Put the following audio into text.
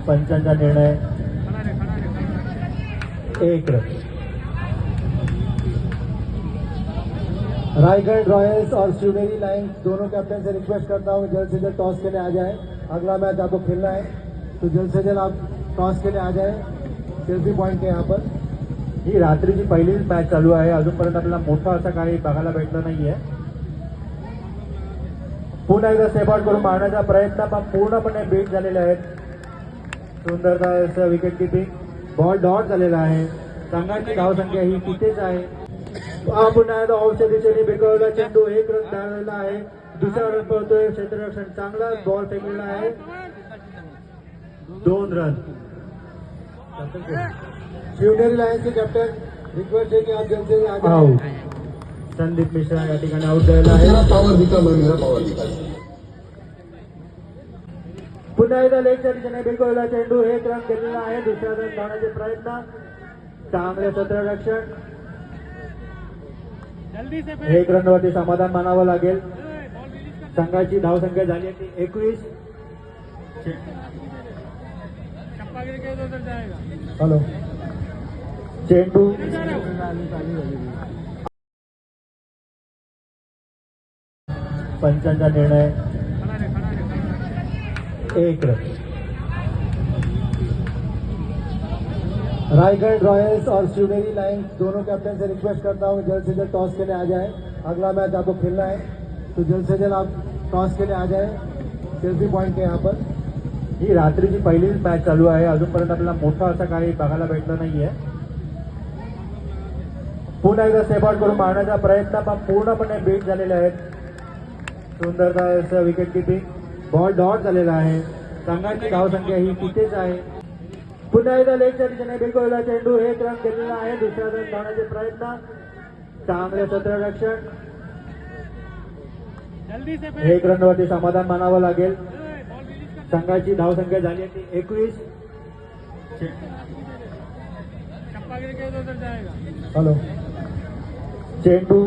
पंचांचा निर्णय 1 run. Raigarh Royals और Shivneri lines दोनों कैप्टन से रिक्वेस्ट करता हूँ जल्द से जल्द टॉस के लिए आ जाए। अगला मैच आपको खेलना है तो जल्द से जल्द आप टॉस के लिए आ जाए। सेल्फी पॉइंट के यहाँ पर ही रात्रीची पहिलीच मॅच चालू आहे। अजूनपर्यंत आपल्याला मोठा असा काही बघायला भेटलं नाहीये। पुन्हा एकदा सेपआउट करून मारण्याचा प्रयत्न पण पूर्णपणे बीट झालेले आहेत। सुंदरता विकेट किपिंग, बॉल डॉट झालेला आहे। संघाची धावसंख्या ही तिथेच आहे। पुन्हा एकदा ऑफच्या दिशेने बिरकवलेला चेंडू 1 रन धावलेला आहे। दुसरा रन पळतोय क्षेत्ररक्षण, चांगला बॉल फेकलेला आहे। 2 रन। शिवनेरी लायन्स के कैप्टन रिक्वेस्ट है कि आप जल्द से जल्द आ जाओ। संदीप मिश्रा या ठिकाणी आउट झालेला आहे। पुन्हा एकदा लेगच्या दिशेने बिरकवलेला चेंडू 1 रन केलेला आहे। दुसरा रन धावण्याचे प्रयत्न, चांगले क्षेत्ररक्षण। 1 रन वरती समाधान मानावं लागेल। संघाची धावसंख्या झाली आहे 21। हॅलो चेंडू पंचांचा निर्णय 1 रन। रायगढ़ रॉयल्स और शिवनेरी लाइन्स दोनों कैप्टन से रिक्वेस्ट करता हूँ जल्द से जल्द टॉस के लिए आ जाए। अगला मैच आपको खेलना है तो जल्द से जल्द आप टॉस के लिए आ जाए। सेल्फी पॉइंट के यहाँ पर ही रात्रीची पहिलीच मॅच चालू आहे। अजूनपर्यंत आपल्याला मोठा असा काही बघायला भेटलं नाहीये। पुन्हा एकदा सेपआउट करून मारण्याचा प्रयत्न पण पूर्णपणे बीट झालेले आहेत। सुंदरता विकेट किपिंग, बॉल डॉट झालेला आहे। संघाची धावसंख्या ही तिथेच आहे। पुन्हा एकदा लेगच्या दिशेने बिरकवलेला चेंडू 1 रन केलेला आहे। दुसरा रन धावण्याचे प्रयत्न, चांगले क्षेत्ररक्षण। 1 रन वरती समाधान मानावं लागेल। संघाची धावसंख्या झाली आहे 21। हॅलो चेंडू